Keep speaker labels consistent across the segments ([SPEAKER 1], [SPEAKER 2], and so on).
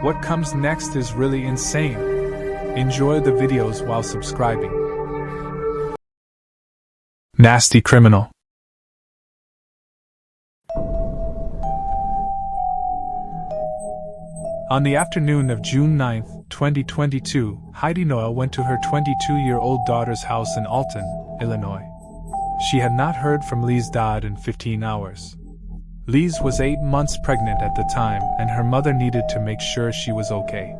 [SPEAKER 1] What comes next is really insane. Enjoy the videos while subscribing. Nasty criminal. On the afternoon of June 9, 2022, Heidi Noel went to her 22-year-old daughter's house in Alton, Illinois. She had not heard from Lise Dodd in 15 hours. Lise was 8 months pregnant at the time, and her mother needed to make sure she was okay.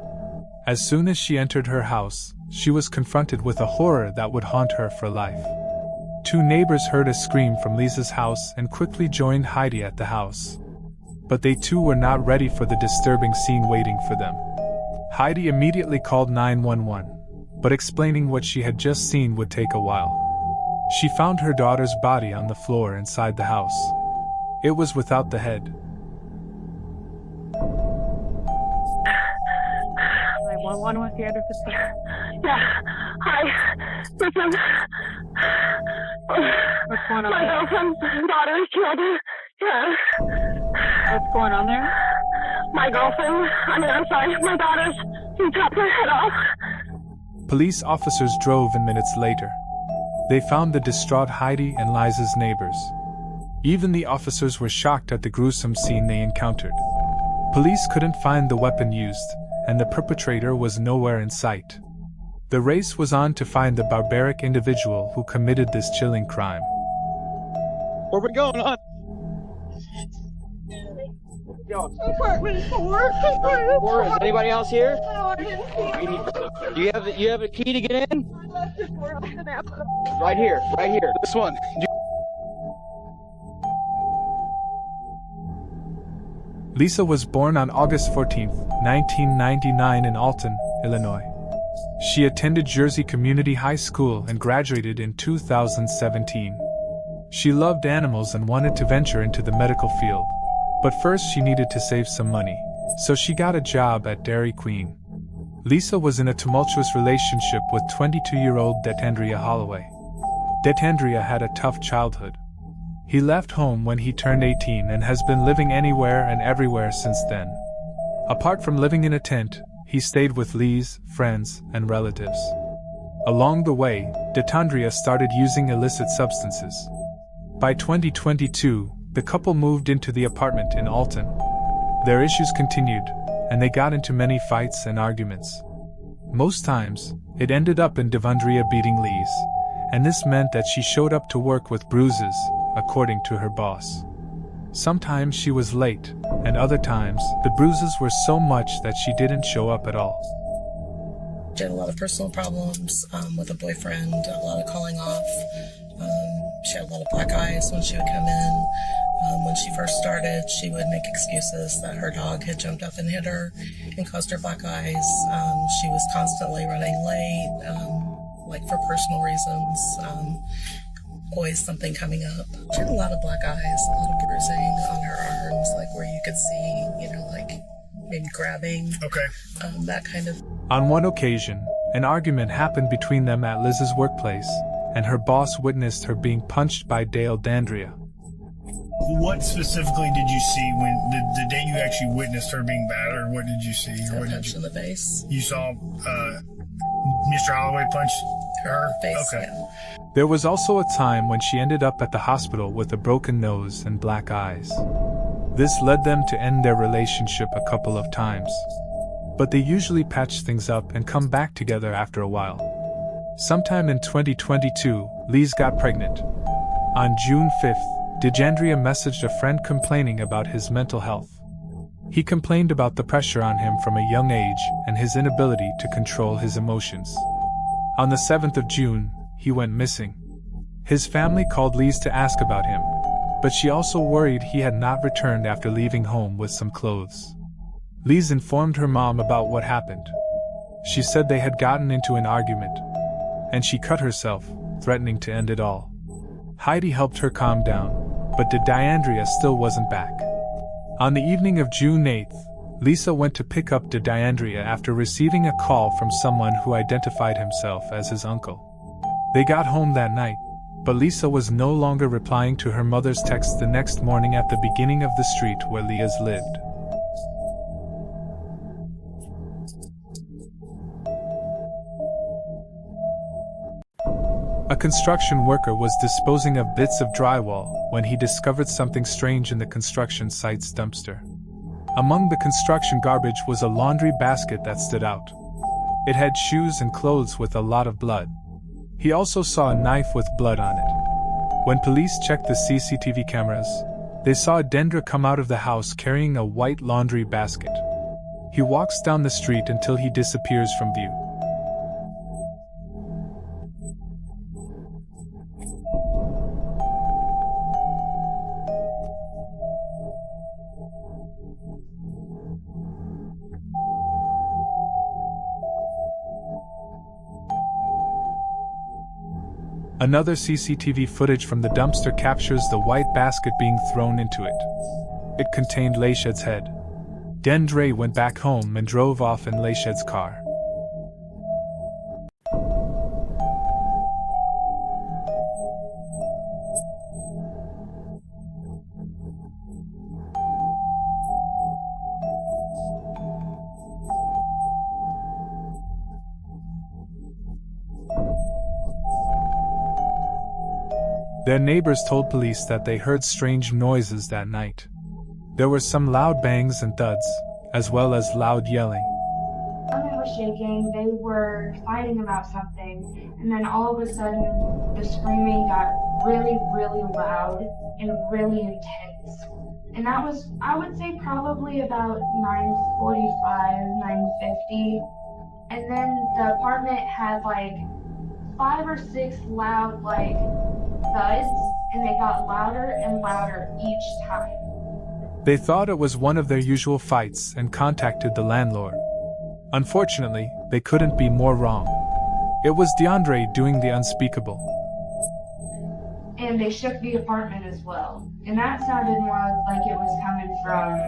[SPEAKER 1] As soon as she entered her house, she was confronted with a horror that would haunt her for life. 2 neighbors heard a scream from Lisa's house and quickly joined Heidi at the house. But they too were not ready for the disturbing scene waiting for them. Heidi immediately called 911, but explaining what she had just seen would take a while. She found her daughter's body on the floor inside the house. It was without the head.
[SPEAKER 2] 911 was the address.
[SPEAKER 3] Yeah. Hi. Listen.
[SPEAKER 2] What's going on?
[SPEAKER 3] My girlfriend's daughter is killed. Yeah.
[SPEAKER 2] What's going on there?
[SPEAKER 3] My daughter's, he chopped her head off.
[SPEAKER 1] Police officers drove in minutes later. They found the distraught Heidi and Lisa's neighbors. Even the officers were shocked at the gruesome scene they encountered. Police couldn't find the weapon used, and the perpetrator was nowhere in sight. The race was on to find the barbaric individual who committed this chilling crime.
[SPEAKER 4] Where we going on?
[SPEAKER 3] Apartment 4.
[SPEAKER 4] Is anybody else here? Do you have a key to get in? Right here. This one.
[SPEAKER 1] Lisa was born on August 14, 1999 in Alton, Illinois. She attended Jersey Community High School and graduated in 2017. She loved animals and wanted to venture into the medical field. But first she needed to save some money, so she got a job at Dairy Queen. Lisa was in a tumultuous relationship with 22-year-old Detandria Holloway. Detandria had a tough childhood. He left home when he turned 18 and has been living anywhere and everywhere since then. Apart from living in a tent, he stayed with Lise, friends, and relatives. Along the way, Detandria started using illicit substances. By 2022, the couple moved into the apartment in Alton. Their issues continued, and they got into many fights and arguments. Most times, it ended up in Devondria beating Lise, and this meant that she showed up to work with bruises, according to her boss. Sometimes she was late, and other times, the bruises were so much that she didn't show up at all.
[SPEAKER 5] She had a lot of personal problems with a boyfriend, a lot of calling off. She had a lot of black eyes when she would come in. When she first started, she would make excuses that her dog had jumped up and hit her and caused her black eyes. She was constantly running late, like for personal reasons. Always something coming up. She had a lot of black eyes, a lot of bruising on her arms, like where you could see, like maybe grabbing.
[SPEAKER 4] Okay.
[SPEAKER 5] That kind of.
[SPEAKER 1] On one occasion, an argument happened between them at Liz's workplace, and her boss witnessed her being punched by Dale Dandria.
[SPEAKER 6] What specifically did you see when the day you actually witnessed her being battered? What did you see?
[SPEAKER 5] A punch in the face.
[SPEAKER 6] You saw Mr. Holloway punch her?
[SPEAKER 5] Face,
[SPEAKER 6] okay.
[SPEAKER 5] Yeah.
[SPEAKER 1] There was also a time when she ended up at the hospital with a broken nose and black eyes. This led them to end their relationship a couple of times. But they usually patch things up and come back together after a while. Sometime in 2022, Lise got pregnant. On June 5th, Detandria messaged a friend complaining about his mental health. He complained about the pressure on him from a young age and his inability to control his emotions. On the 7th of June, he went missing. His family called Lise to ask about him, but she also worried he had not returned after leaving home with some clothes. Lise informed her mom about what happened. She said they had gotten into an argument, and she cut herself, threatening to end it all. Heidi helped her calm down, but Detandria still wasn't back. On the evening of June 8th, Lisa went to pick up Detandria after receiving a call from someone who identified himself as his uncle. They got home that night, but Lisa was no longer replying to her mother's text the next morning at the beginning of the street where Liz lived. A construction worker was disposing of bits of drywall when he discovered something strange in the construction site's dumpster. Among the construction garbage was a laundry basket that stood out. It had shoes and clothes with a lot of blood. He also saw a knife with blood on it. When police checked the CCTV cameras, they saw Dendra come out of the house carrying a white laundry basket. He walks down the street until he disappears from view. Another CCTV footage from the dumpster captures the white basket being thrown into it. It contained Lashed's head. Dendra went back home and drove off in Lashed's car. Their neighbors told police that they heard strange noises that night. There were some loud bangs and thuds, as well as loud yelling.
[SPEAKER 7] They were shaking, they were fighting about something, and then all of a sudden the screaming got really, really loud and really intense. And that was, I would say, probably about 9:45, 9:50. And then the apartment had like 5 or 6 loud thuds, and they got louder and louder each time.
[SPEAKER 1] They thought it was one of their usual fights and contacted the landlord. Unfortunately, they couldn't be more wrong. It was Dendra doing the unspeakable.
[SPEAKER 7] And they shook the apartment as well. And that sounded more like it was coming from...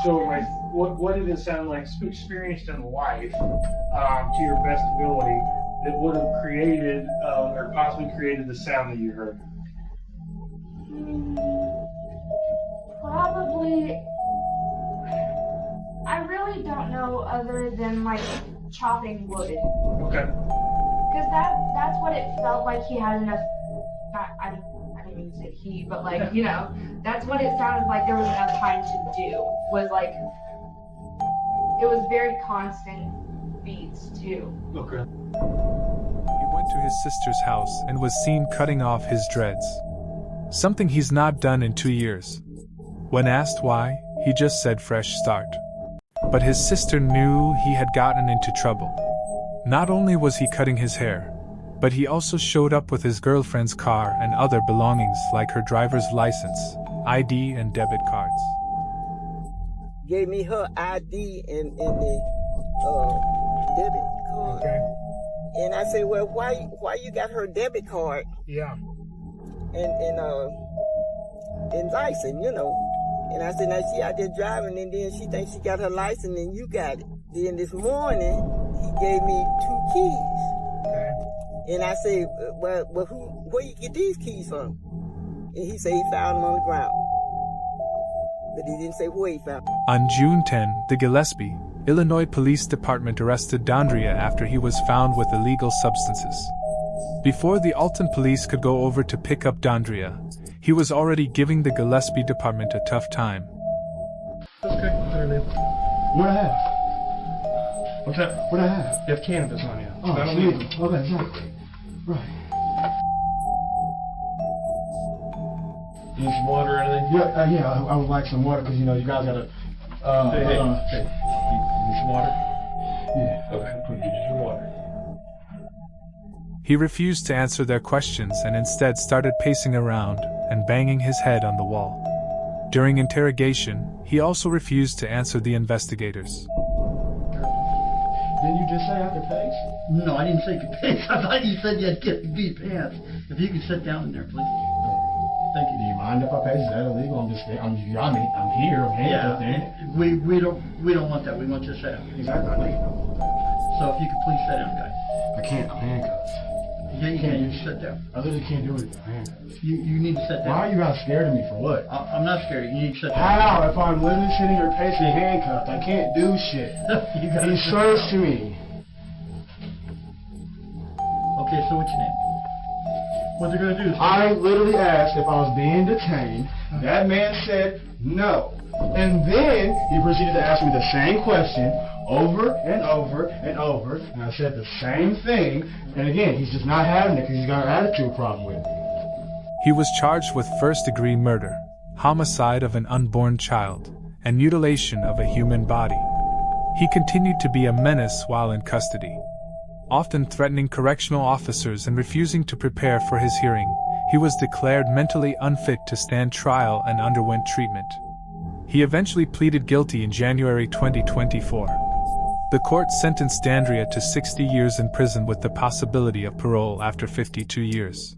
[SPEAKER 8] So, what did it sound like, experienced in life, to your best ability, that would have created, or possibly created the sound that you heard?
[SPEAKER 7] Probably, I really don't know, other than chopping wood.
[SPEAKER 8] Okay.
[SPEAKER 7] Because that's what it felt like. He had enough, I didn't mean to say he, but that's what it sounded like there was enough time to do, was it was very constant beats too.
[SPEAKER 8] Okay.
[SPEAKER 1] He went to his sister's house and was seen cutting off his dreads. Something he's not done in 2 years. When asked why, he just said fresh start. But his sister knew he had gotten into trouble. Not only was he cutting his hair, but he also showed up with his girlfriend's car and other belongings like her driver's license, ID, and debit cards.
[SPEAKER 9] Gave me her ID and the debit card.
[SPEAKER 8] Okay.
[SPEAKER 9] And I said, well, why you got her debit card?
[SPEAKER 8] Yeah.
[SPEAKER 9] And license, And I said, now she out there driving, and then she thinks she got her license, and you got it. Then this morning, he gave me 2 keys.
[SPEAKER 8] Okay.
[SPEAKER 9] And I said, well, where you get these keys from? And he said he found them on the ground. But he didn't say where he found them.
[SPEAKER 1] On June 10, the Gillespie, Illinois Police Department arrested Dendra after he was found with illegal substances. Before the Alton police could go over to pick up Dendra, he was already giving the Gillespie department a tough time.
[SPEAKER 8] Okay.
[SPEAKER 10] What I have?
[SPEAKER 8] What's that?
[SPEAKER 10] What I have?
[SPEAKER 8] You have cannabis on you.
[SPEAKER 10] Oh,
[SPEAKER 8] Not
[SPEAKER 10] it's
[SPEAKER 8] illegal.
[SPEAKER 10] legal. Okay, right. Right.
[SPEAKER 8] You need some water or anything?
[SPEAKER 10] Yeah, I would like some water because you guys gotta.
[SPEAKER 8] Hey. You need some water?
[SPEAKER 10] Yeah.
[SPEAKER 8] Okay. I'll get you some water.
[SPEAKER 1] He refused to answer their questions and instead started pacing around and banging his head on the wall. During interrogation, he also refused to answer the investigators.
[SPEAKER 10] Didn't you just say I could pace?
[SPEAKER 11] No, I didn't say you could pace. I thought you said you had to beat pants. If you could sit down in there, please. Thank you.
[SPEAKER 10] Do you mind if I pace? Is that illegal? I'm here. I'm handcuffed in.
[SPEAKER 11] We don't want that. We want you to sit down.
[SPEAKER 10] Exactly. I know you don't want that.
[SPEAKER 11] So if you could please sit down, guys.
[SPEAKER 10] I can't. I'm handcuffed.
[SPEAKER 11] Yeah, you can't. You sit down.
[SPEAKER 10] I literally can't do it with my handcuffs.
[SPEAKER 11] You need to sit down.
[SPEAKER 10] Why are you guys scared of me for what?
[SPEAKER 11] I'm not scared. You need to sit down.
[SPEAKER 10] How? If I'm literally sitting here pacing handcuffed, I can't do shit.
[SPEAKER 11] You gotta
[SPEAKER 10] He
[SPEAKER 11] sit
[SPEAKER 10] serves
[SPEAKER 11] down.
[SPEAKER 10] to me.
[SPEAKER 11] Okay, so what's your name? What they're gonna do is
[SPEAKER 10] I literally asked if I was being detained. That man said no. And then he proceeded to ask me the same question over and over and over. And I said the same thing. And again, he's just not having it because he's got an attitude problem with me.
[SPEAKER 1] He was charged with first-degree murder, homicide of an unborn child, and mutilation of a human body. He continued to be a menace while in custody, often threatening correctional officers and refusing to prepare for his hearing. He was declared mentally unfit to stand trial and underwent treatment. He eventually pleaded guilty in January 2024. The court sentenced D'Andrea to 60 years in prison with the possibility of parole after 52 years.